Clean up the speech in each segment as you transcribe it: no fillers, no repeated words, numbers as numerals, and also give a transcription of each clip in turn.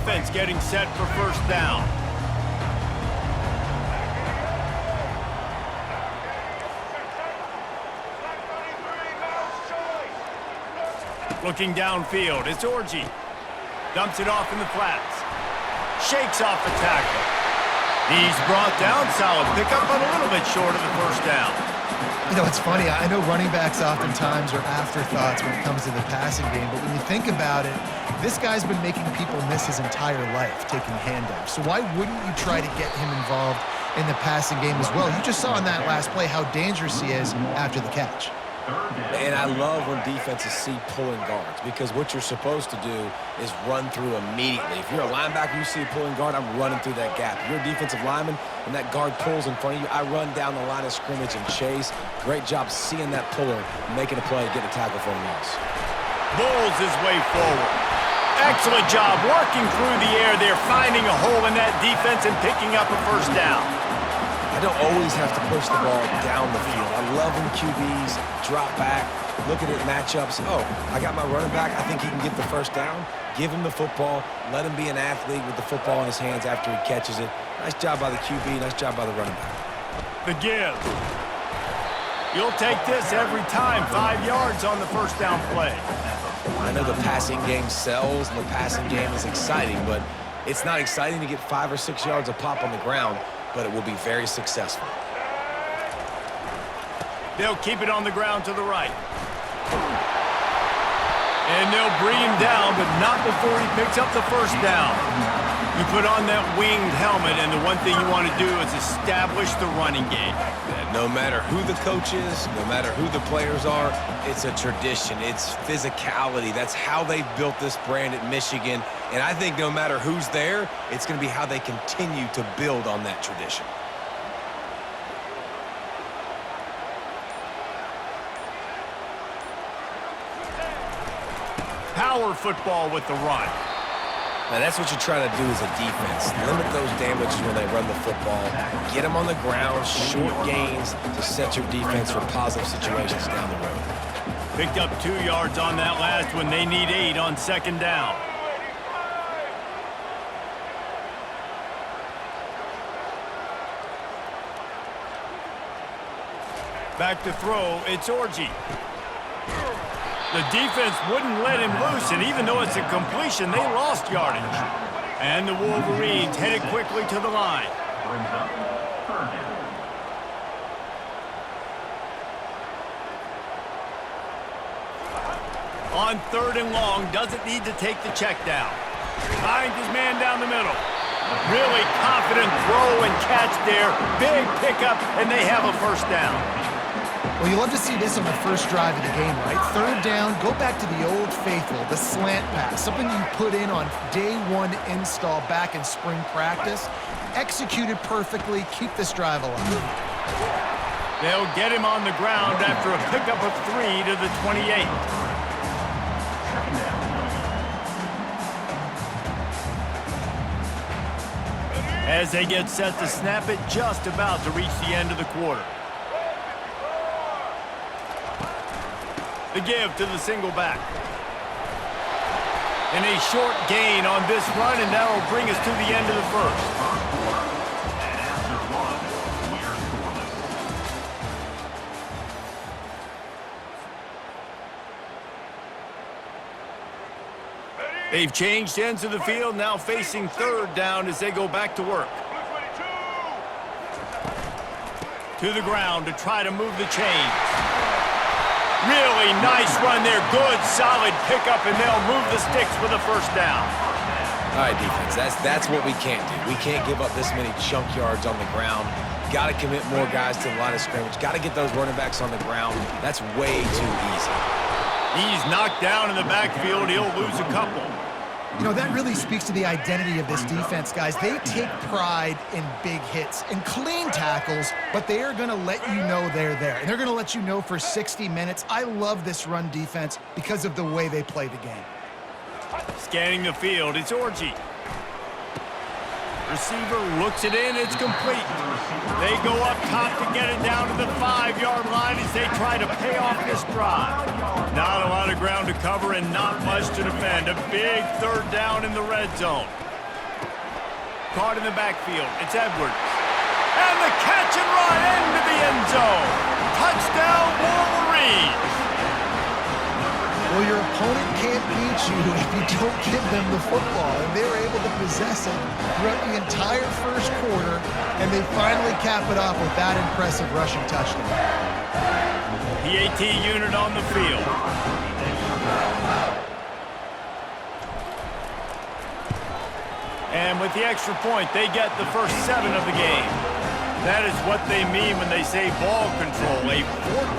offense getting set for first down. Looking downfield, it's Orji. Dumps it off in the flats. Shakes off the tackle. He's brought down. Solid pickup, but a little bit short of the first down. You know, it's funny. I know running backs oftentimes are afterthoughts when it comes to the passing game, but when you think about it, this guy's been making people miss his entire life taking handoffs. So why wouldn't you try to get him involved in the passing game as well? You just saw in that last play how dangerous he is after the catch. And I love when defenses see pulling guards, because what you're supposed to do is run through immediately. If you're a linebacker, you see a pulling guard, I'm running through that gap. If you're a defensive lineman and that guard pulls in front of you, I run down the line of scrimmage and chase. Great job seeing that puller, making a play to get a tackle for a loss. Bowls his way forward. Excellent job working through the air there, finding a hole in that defense and picking up a first down. I don't always have to push the ball down the field. I love when QBs drop back, looking at matchups. Oh, I got my running back. I think he can get the first down. Give him the football. Let him be an athlete with the football in his hands after he catches it. Nice job by the QB. Nice job by the running back. The give. You'll take this every time. 5 yards on the first down play. I know the passing game sells and the passing game is exciting, but it's not exciting to get 5 or 6 yards a pop on the ground, but it will be very successful. They'll keep it on the ground to the right. And they'll bring him down, but not before he picks up the first down. You put on that winged helmet, and the one thing you want to do is establish the running game. No matter who the coach is, no matter who the players are, it's a tradition. It's physicality. That's how they've built this brand at Michigan. And I think no matter who's there, it's going to be how they continue to build on that tradition. Power football with the run. Now that's what you try to do as a defense. Limit those damages when they run the football. Get them on the ground, short gains to set your defense for positive situations down the road. Picked up 2 yards on that last one. They need 8 on second down. Back to throw, it's Orji. The defense wouldn't let him loose, and even though it's a completion, they lost yardage. And the Wolverines headed quickly to the line. On 3rd and long, doesn't need to take the check down. Finds his man down the middle. Really confident throw and catch there. Big pickup, and they have a first down. Well, you love to see this on the first drive of the game, right? 3rd down, go back to the old faithful, the slant pass, something you put in on day 1 install back in spring practice. Executed perfectly, keep this drive alive. They'll get him on the ground after a pickup of 3 to the 28. As they get set to snap it, just about to reach the end of the quarter. The give to the single back. And a short gain on this run, and that will bring us to the end of the first. They've changed ends of the field, now facing 3rd down as they go back to work. To the ground to try to move the chains. Really nice run there. Good, solid pickup, and they'll move the sticks for the first down. All right, defense, that's what we can't do. We can't give up this many chunk yards on the ground. Got to commit more guys to the line of scrimmage. Got to get those running backs on the ground. That's way too easy. He's knocked down in the backfield. He'll lose a couple. You know, that really speaks to the identity of this defense, guys. They take pride in big hits and clean tackles, but they are going to let you know they're there. And they're going to let you know for 60 minutes. I love this run defense because of the way they play the game. Scanning the field, it's Orji. Receiver looks it in, it's complete. They go up top to get it down to the 5-yard line as they try to pay off this drive. Not a lot of ground to cover and not much to defend. A big 3rd down in the red zone. caught in the backfield. It's Edwards. And the catch and run into the end zone. Touchdown, Wolverines. Well, your opponent can't beat you if you don't give them the football, and they were able to possess it throughout the entire first quarter, and they finally cap it off with that impressive rushing touchdown. PAT unit on the field. And with the extra point, they get the first 7 of the game. That is what they mean when they say ball control, a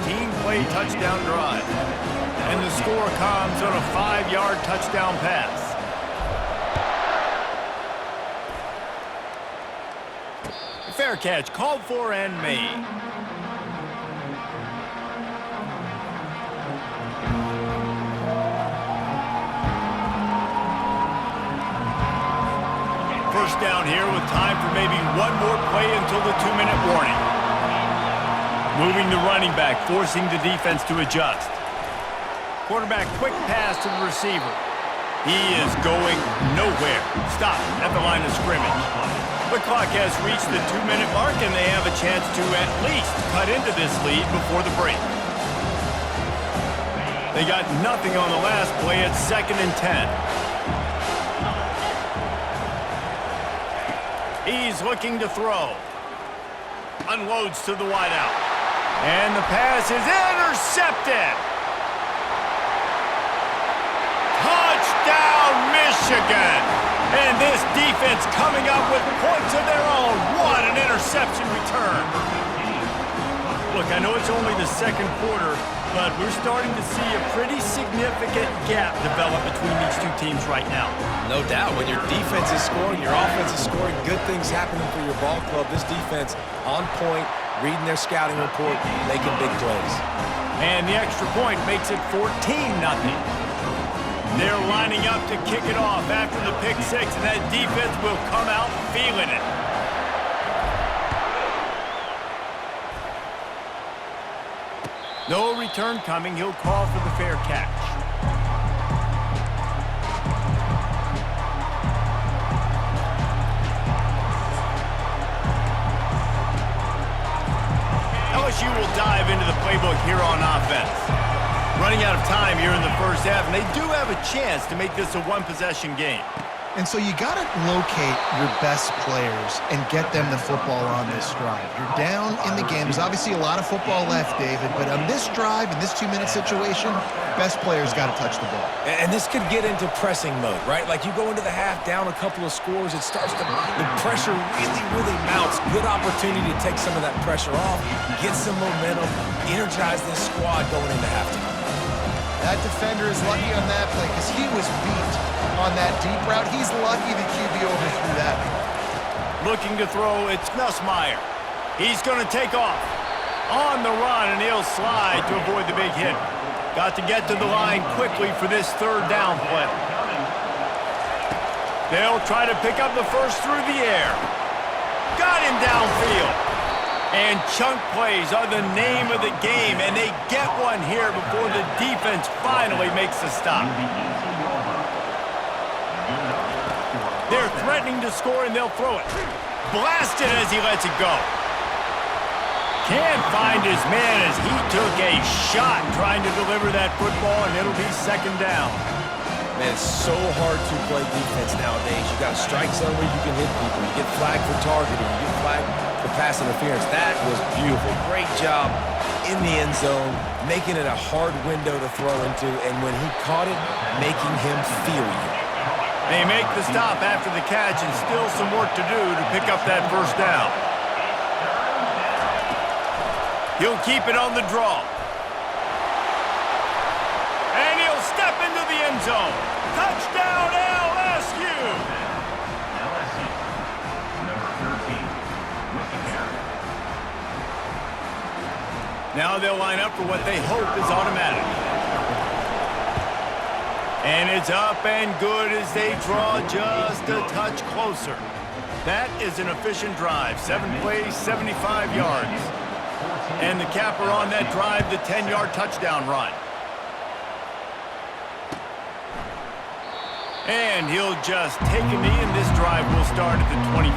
14-play touchdown drive. And the score comes on a 5-yard touchdown pass. Fair catch called for and made. First down here with time for maybe one more play until the 2-minute warning. Moving the running back, forcing the defense to adjust. Quarterback, quick pass to the receiver. He is going nowhere. Stop at the line of scrimmage. The clock has reached the 2-minute mark, and they have a chance to at least cut into this lead before the break. They got nothing on the last play at 2nd and 10. He's looking to throw. Unloads to the wideout. And the pass is intercepted. Touchdown, Michigan! And this defense coming up with points of their own. What an interception return. Look, I know it's only the second quarter, but we're starting to see a pretty significant gap develop between these two teams right now. No doubt. When your defense is scoring, your offense is scoring, good things happening for your ball club. This defense on point, reading their scouting report, making big plays. And the extra point makes it 14-0. They're lining up to kick it off after the pick 6, and that defense will come out feeling it. No return coming. He'll call for the fair catch. LSU will dive into the playbook here on offense. Running out of time here in the first half, and they do have a chance to make this a one-possession game. And so you got to locate your best players and get them the football on this drive. You're down in the game. There's obviously a lot of football left, David, but on this drive, in this 2-minute situation, best players got to touch the ball. And this could get into pressing mode, right? Like you go into the half down a couple of scores, it starts to, the pressure really mounts. Good opportunity to take some of that pressure off, get some momentum, energize this squad going into halftime. That defender is lucky on that play because he was beat on that deep route. He's lucky the QB overthrew that. Looking to throw, it's Nussmeier. He's going to take off. On the run, and he'll slide to avoid the big hit. Got to get to the line quickly for this 3rd down play. They'll try to pick up the first through the air. Got him downfield. And chunk plays are the name of the game, and they get one here before the defense finally makes a stop. They're threatening to score, and they'll throw it. Blasted as he lets it go. Can't find his man as he took a shot trying to deliver that football, and it'll be 2nd down. Man, it's so hard to play defense nowadays. You got strike zone where you can hit people. You get flagged for targeting. You get flagged for pass interference. That was beautiful. Great job in the end zone, making it a hard window to throw into, and when he caught it, making him feel you. They make the stop after the catch, and still some work to do to pick up that first down. He'll keep it on the draw. And he'll step into the end zone. Touchdown, LSU! Now they'll line up for what they hope is automatic. And it's up and good as they draw just a touch closer. That is an efficient drive. 7 plays, 75 yards. And the capper on that drive, the 10-yard touchdown run. And he'll just take a knee, and this drive will start at the 25.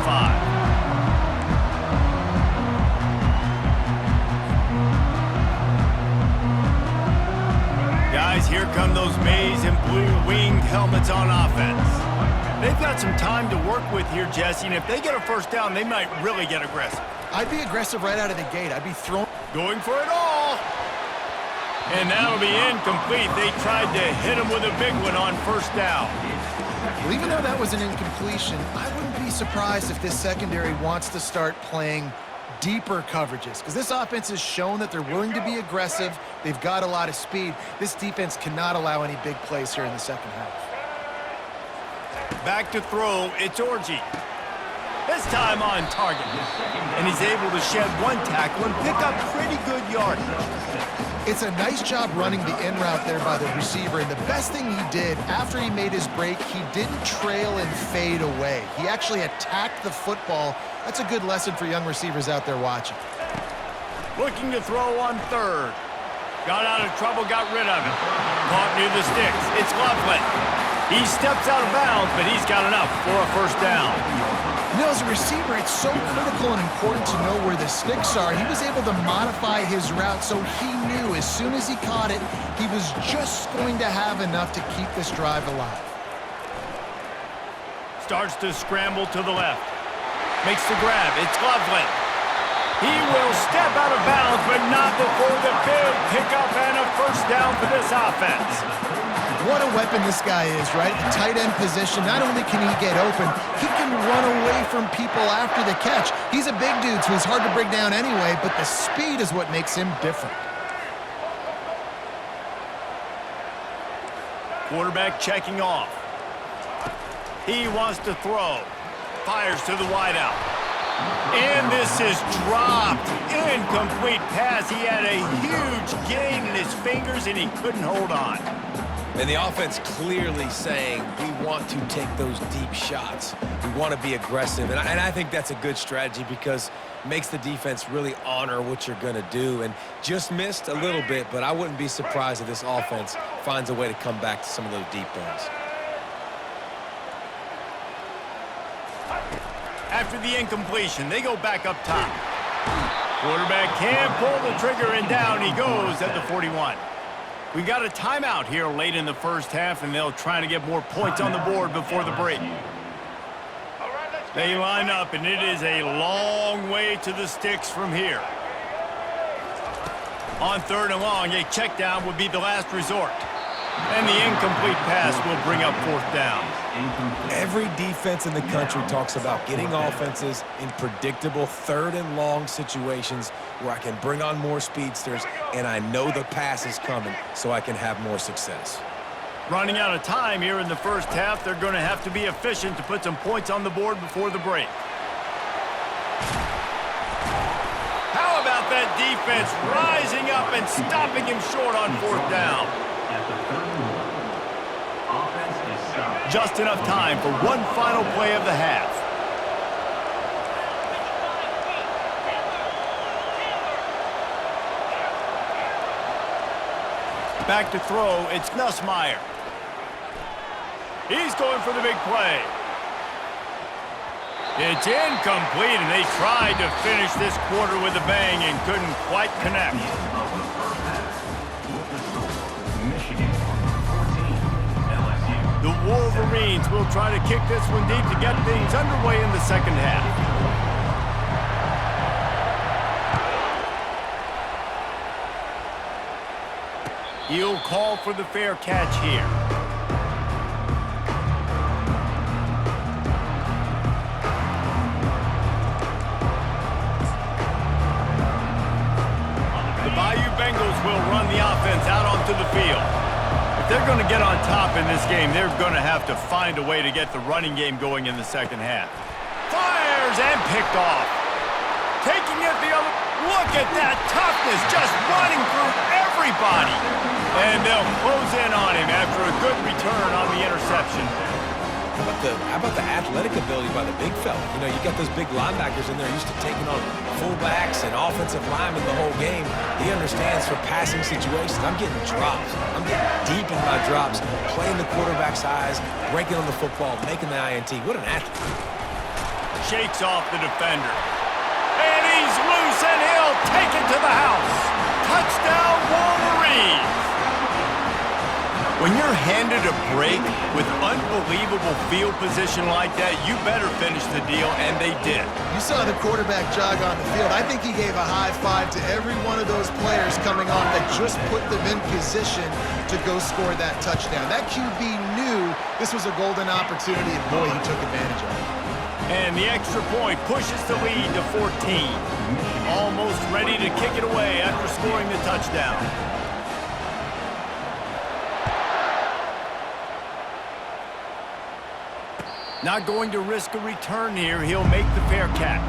Guys, here come those maize and blue winged helmets on offense. They've got some time to work with here, Jesse, and if they get a first down, they might really get aggressive. I'd be aggressive right out of the gate. I'd be throwing. Going for it all. And that'll be incomplete. They tried to hit him with a big one on first down. Well, even though that was an incompletion, I wouldn't be surprised if this secondary wants to start playing deeper coverages, because this offense has shown that they're willing to be aggressive. They've got a lot of speed. This defense cannot allow any big plays here in the second half. Back to throw, it's Orji. This time on target. And he's able to shed one tackle and pick up pretty good yardage. It's a nice job running the in route there by the receiver, and the best thing he did after he made his break, he didn't trail and fade away. He actually attacked the football. That's a good lesson for young receivers out there watching. Looking to throw on third. Got out of trouble, got rid of it. Caught near the sticks. It's Loveland. He steps out of bounds, but he's got enough for a first down. You know, as a receiver, it's so critical and important to know where the sticks are. He was able to modify his route, so he knew as soon as he caught it, he was just going to have enough to keep this drive alive. Starts to scramble to the left. Makes the grab. It's Loveland. He will step out of bounds, but not before the big pickup and a first down for this offense. What a weapon this guy is, right? The tight end position, not only can he get open, he can run away from people after the catch. He's a big dude, so he's hard to bring down anyway, but the speed is what makes him different. Quarterback checking off. He wants to throw. Fires to the wideout. And this is dropped. Incomplete pass. He had a huge gain in his fingers, and he couldn't hold on. And the offense clearly saying, we want to take those deep shots. We want to be aggressive. And I think that's a good strategy because it makes the defense really honor what you're going to do. And just missed a little bit, but I wouldn't be surprised if this offense finds a way to come back to some of those deep balls. After the incompletion, they go back up top. Quarterback can pull the trigger, and down he goes at the 41. We got a timeout here late in the first half, and they'll try to get more points on the board before the break. They line up, and it is a long way to the sticks from here. On third and long, a check down would be the last resort. And the incomplete pass will bring up fourth down. Every defense in the country talks about getting offenses in predictable third and long situations where I can bring on more speedsters and I know the pass is coming so I can have more success. Running out of time here in the first half, they're going to have to be efficient to put some points on the board before the break. How about that defense rising up and stopping him short on fourth down? Just enough time for one final play of the half. Back to throw, it's Nussmeier. He's going for the big play. It's incomplete, and they tried to finish this quarter with a bang and couldn't quite connect. The Wolverines will try to kick this one deep to get things underway in the second half. He'll call for the fair catch here. The Bayou Bengals will run the offense out onto the field. If they're going to get on top in this game, they're going to have to find a way to get the running game going in the second half. Fires and picked off. Taking it the other. Look at that toughness, just running through everybody. And they'll close in on him after a good return on the interception. How about the athletic ability by the big fella? You know, you got those big linebackers in there used to taking on fullbacks and offensive linemen the whole game. He understands for passing situations. I'm getting drops. I'm getting deep in my drops, playing the quarterback's eyes, breaking on the football, making the INT. What an athlete. Shakes off the defender. And he's loose, and he'll take it to the house. Touchdown, Wolverines! When you're handed a break with unbelievable field position like that, you better finish the deal, and they did. You saw the quarterback jog on the field. I think he gave a high five to every one of those players coming on that just put them in position to go score that touchdown. That QB knew this was a golden opportunity, and boy, he took advantage of it. And the extra point pushes the lead to 14. Almost ready to kick it away after scoring the touchdown. Not going to risk a return here. He'll make the fair catch.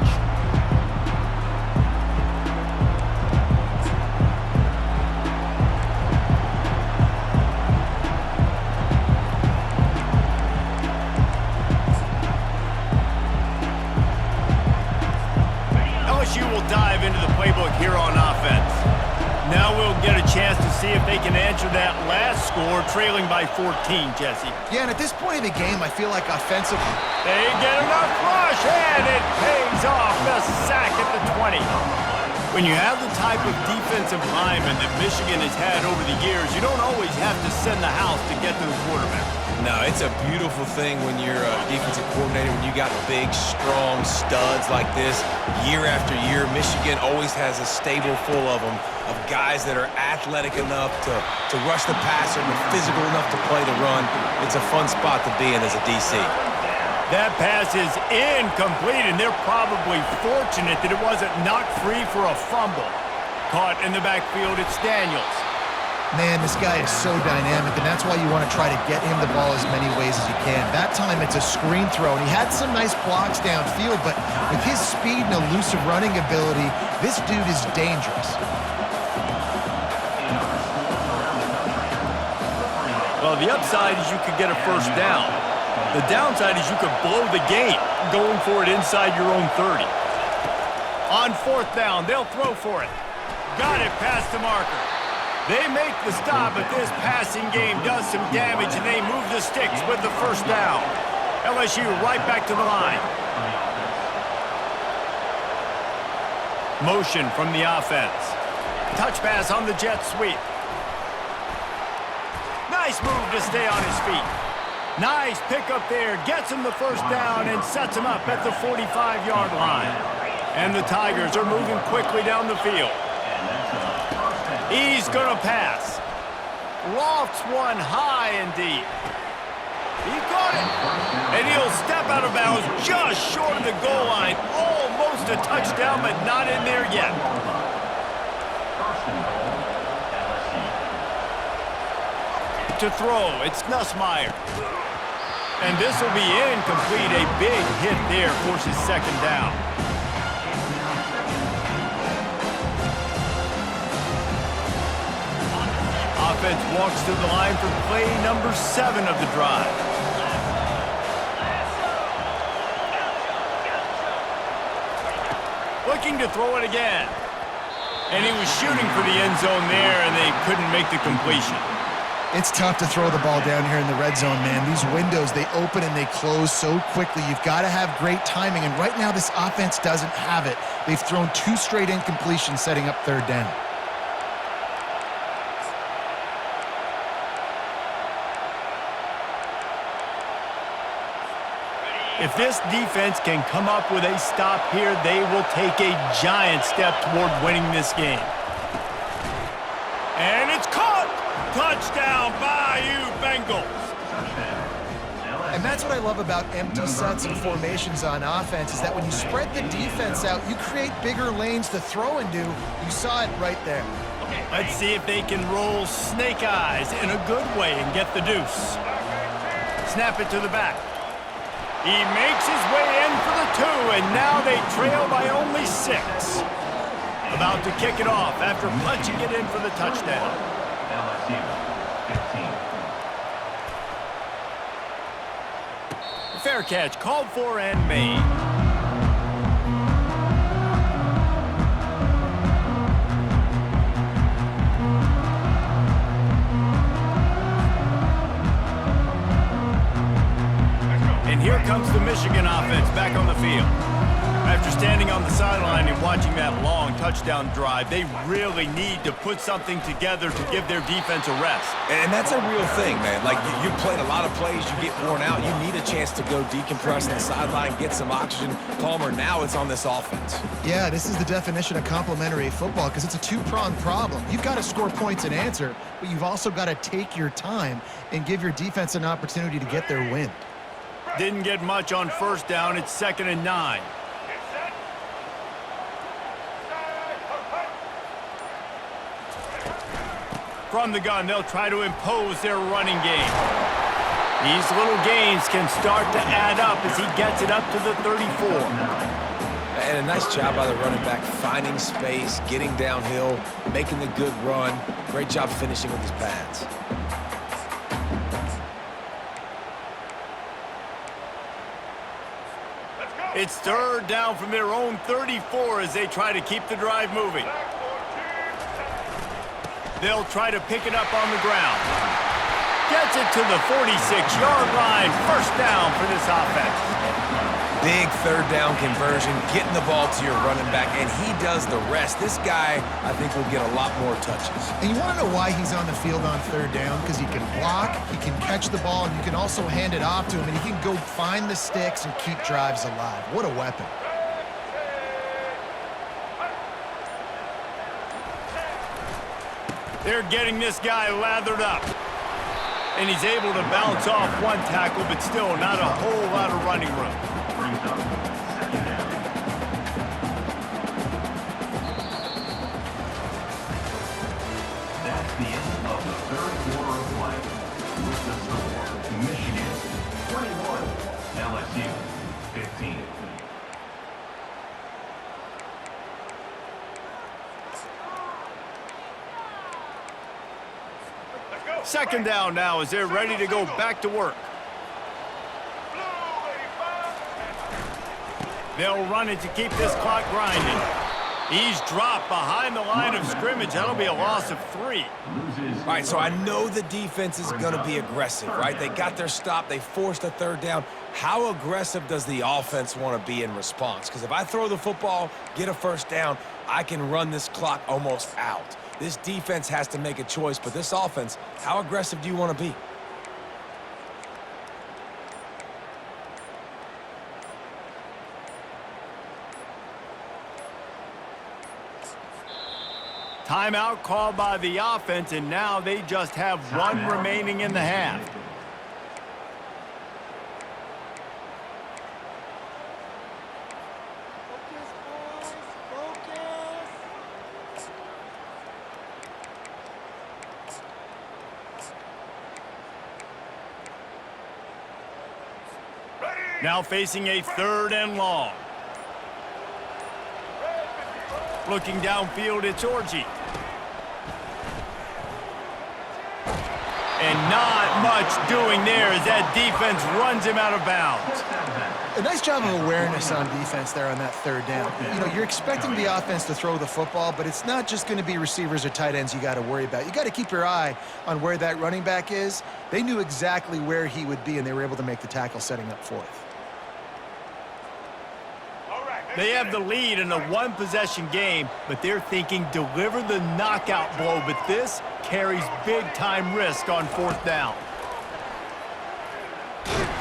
LSU will dive into the playbook here on offense. Now we'll get a chance to see if they can answer that last score, trailing by 14, Jesse. Yeah, and at this point in the game, I feel like offensively, they get enough rush, and it pays off. The sack at the 20. When you have the type of defensive lineman that Michigan has had over the years, you don't always have to send the house to get to the quarterback. No, it's a beautiful thing when you're a defensive coordinator, when you got big, strong studs like this. Year after year, Michigan always has a stable full of them, of guys that are athletic enough to rush the passer, but physical enough to play the run. It's a fun spot to be in as a DC. That pass is incomplete, and they're probably fortunate that it wasn't knocked free for a fumble. Caught in the backfield, it's Daniels. man, this guy is so dynamic, and that's why you want to try to get him the ball as many ways as you can. That time it's a screen throw, and he had some nice blocks downfield, but with his speed and elusive running ability, this dude is dangerous. Well, the upside is you could get a first down. The downside is you could blow the game going for it inside your own 30. On fourth down, they'll throw for it. Got it past the marker. They make the stop, but this passing game does some damage, and they move the sticks with the first down. LSU right back to the line. Motion from the offense. Touch pass on the jet sweep. Nice move to stay on his feet. Nice pickup there. Gets him the first down and sets him up at the 45-yard line. And the Tigers are moving quickly down the field. He's going to pass. Lofts one high and deep. He caught it. And he'll step out of bounds just short of the goal line. Almost a touchdown, but not in there yet. To throw, it's Nussmeier. And this will be incomplete. A big hit there forces second down. Offense walks to the line for play number 7 of the drive. Looking to throw it again. And he was shooting for the end zone there, and they couldn't make the completion. It's tough to throw the ball down here in the red zone, man. These windows, they open and they close so quickly. You've got to have great timing, and right now this offense doesn't have it. They've thrown 2 straight incompletions setting up third down. If this defense can come up with a stop here, they will take a giant step toward winning this game. And it's caught! Touchdown, Bayou Bengals! And that's what I love about empty sets and formations on offense, is that when you spread the defense out, you create bigger lanes to throw into. You saw it right there. Let's see if they can roll snake eyes in a good way and get the deuce. Snap it to the back. He makes his way in for the 2, and now they trail by only 6. About to kick it off after punching it in for the touchdown. Fair catch, called for and made. And here comes the Michigan offense back on the field. After standing on the sideline and watching that long touchdown drive, they really need to put something together to give their defense a rest. And that's a real thing, man. Like, you played a lot of plays, you get worn out, you need a chance to go decompress on the sideline, get some oxygen. Palmer, now it's on this offense. Yeah, this is the definition of complementary football because it's a two-pronged problem. You've got to score points and answer, but you've also got to take your time and give your defense an opportunity to get their win. Didn't get much on first down. It's 2nd and 9. From the gun, they'll try to impose their running game. These little gains can start to add up as he gets it up to the 34. And a nice job by the running back, finding space, getting downhill, making the good run. Great job finishing with his pads. It's 3rd down from their own 34 as they try to keep the drive moving. They'll try to pick it up on the ground. Gets it to the 46-yard line. 1st down for this offense. Big 3rd down conversion, getting the ball to your running back, and he does the rest. This guy, I think, will get a lot more touches. And you want to know why he's on the field on 3rd down? Because he can block, he can catch the ball, and you can also hand it off to him, and he can go find the sticks and keep drives alive. What a weapon. They're getting this guy lathered up. And he's able to bounce off one tackle, but still not a whole lot of running room. That's the end of the 3rd quarter of play. With the score, Michigan 21, LSU 15. 2nd down now as they're ready to go back to work. They'll run it to keep this clock grinding. He's dropped behind the line of scrimmage. That'll be a loss of 3. All right, so I know the defense is going to be aggressive, right? They got their stop. They forced a 3rd down. How aggressive does the offense want to be in response? Because if I throw the football, get a 1st down, I can run this clock almost out. This defense has to make a choice, but this offense, how aggressive do you want to be? Timeout called by the offense, and now they just have 1 remaining in the half. Now facing a 3rd and long. Looking downfield, it's Orji. And not much doing there as that defense runs him out of bounds. A nice job of awareness on defense there on that 3rd down. You know, you're expecting the offense to throw the football, but it's not just going to be receivers or tight ends you got to worry about. You got to keep your eye on where that running back is. They knew exactly where he would be, and they were able to make the tackle setting up 4th. They have the lead in a 1-possession game, but they're thinking deliver the knockout blow, but this carries big-time risk on 4th down.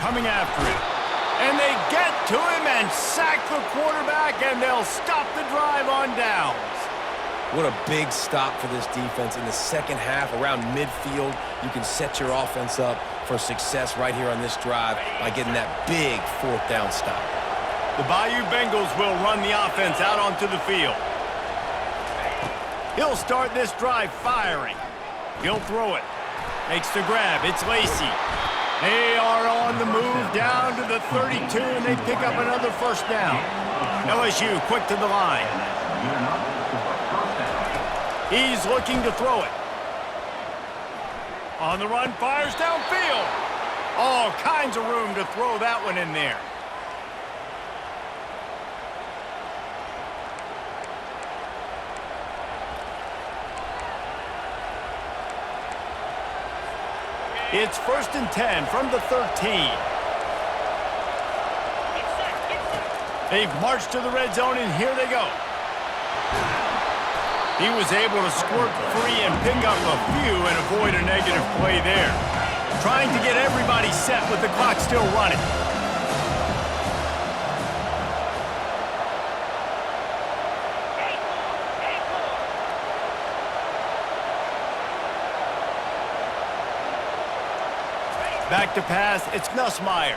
Coming after him. And they get to him and sack the quarterback, and they'll stop the drive on downs. What a big stop for this defense in the 2nd half. Around midfield, you can set your offense up for success right here on this drive by getting that big 4th down stop. The Bayou Bengals will run the offense out onto the field. He'll start this drive firing. He'll throw it. Makes the grab. It's Lacy. They are on the move down to the 32, and they pick up another 1st down. LSU quick to the line. He's looking to throw it. On the run, fires downfield. All kinds of room to throw that one in there. It's 1st and 10 from the 13. They've marched to the red zone, and here they go. He was able to squirt free and pick up a few and avoid a negative play there. Trying to get everybody set with the clock still running. Back to pass, it's Nussmeier.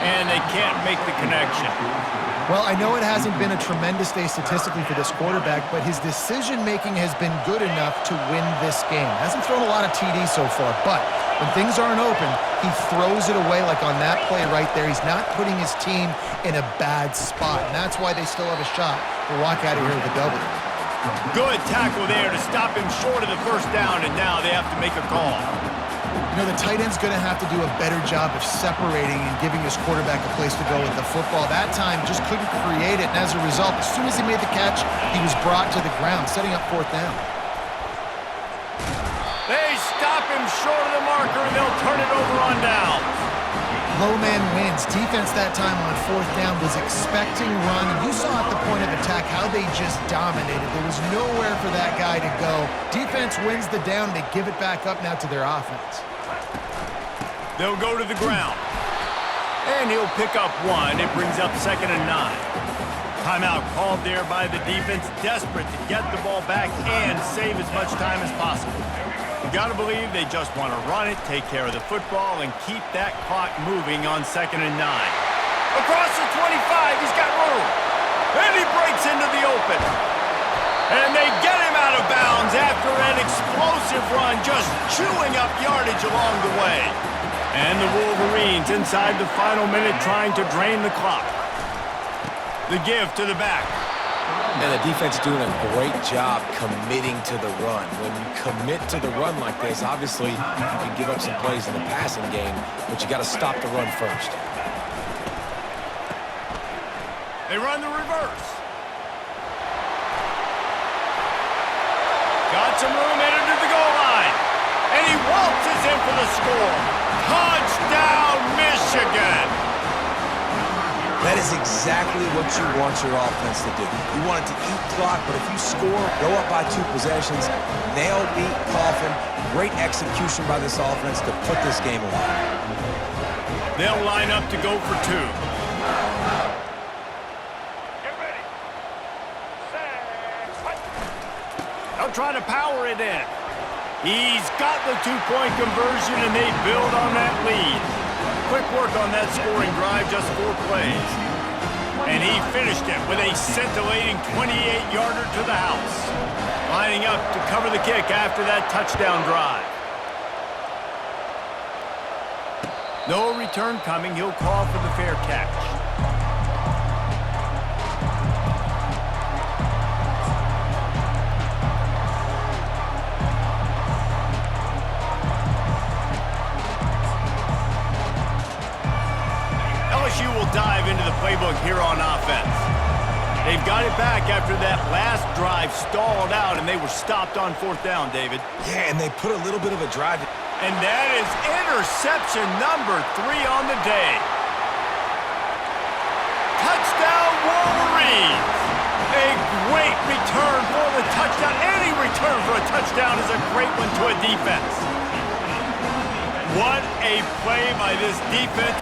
And they can't make the connection. Well, I know it hasn't been a tremendous day statistically for this quarterback, but his decision-making has been good enough to win this game. Hasn't thrown a lot of TDs so far, but when things aren't open, he throws it away like on that play right there. He's not putting his team in a bad spot, and that's why they still have a shot to walk out of here with a W. Good tackle there to stop him short of the first down, and now they have to make a call. You know, the tight end's going to have to do a better job of separating and giving his quarterback a place to go with the football. That time just couldn't create it, and as a result, as soon as he made the catch, he was brought to the ground, setting up 4th down. They stop him short of the marker, and they'll turn it over on downs. Low man wins. Defense that time on 4th down was expecting run. And you saw at the point of attack how they just dominated. There was nowhere for that guy to go. Defense wins the down. They give it back up now to their offense. They'll go to the ground. And he'll pick up 1. It brings up 2nd and 9. Timeout called there by the defense, desperate to get the ball back and save as much time as possible. You gotta believe they just want to run it, take care of the football, and keep that clock moving on 2nd and 9. Across the 25, he's got room. And he breaks into the open. And they get him out of bounds after an explosive run, just chewing up yardage along the way. And the Wolverines inside the final minute trying to drain the clock. The give to the back. And the defense doing a great job committing to the run. When you commit to the run like this, obviously you can give up some plays in the passing game, but you got to stop the run first. They run the reverse. Got some room headed to the goal line. And he waltzes in for the score. Touchdown, Michigan! That is exactly what you want your offense to do. You want it to eat clock, but if you score, go up by 2 possessions, nail, beat, coffin, great execution by this offense to put this game away. They'll line up to go for 2. Get ready. They'll try to power it in. He's got the 2-point conversion, and they build on that lead. Quick work on that scoring drive, just 4 plays. And he finished it with a scintillating 28-yarder to the house. Lining up to cover the kick after that touchdown drive. No return coming. He'll call for the fair catch. LSU will dive into the playbook here on offense. They've got it back after that last drive stalled out, and they were stopped on 4th down, David. Yeah, and they put a little bit of a drive. And that is interception number 3 on the day. Touchdown, Wolverines! A great return for the touchdown. Any return for a touchdown is a great one to a defense. What a play by this defense.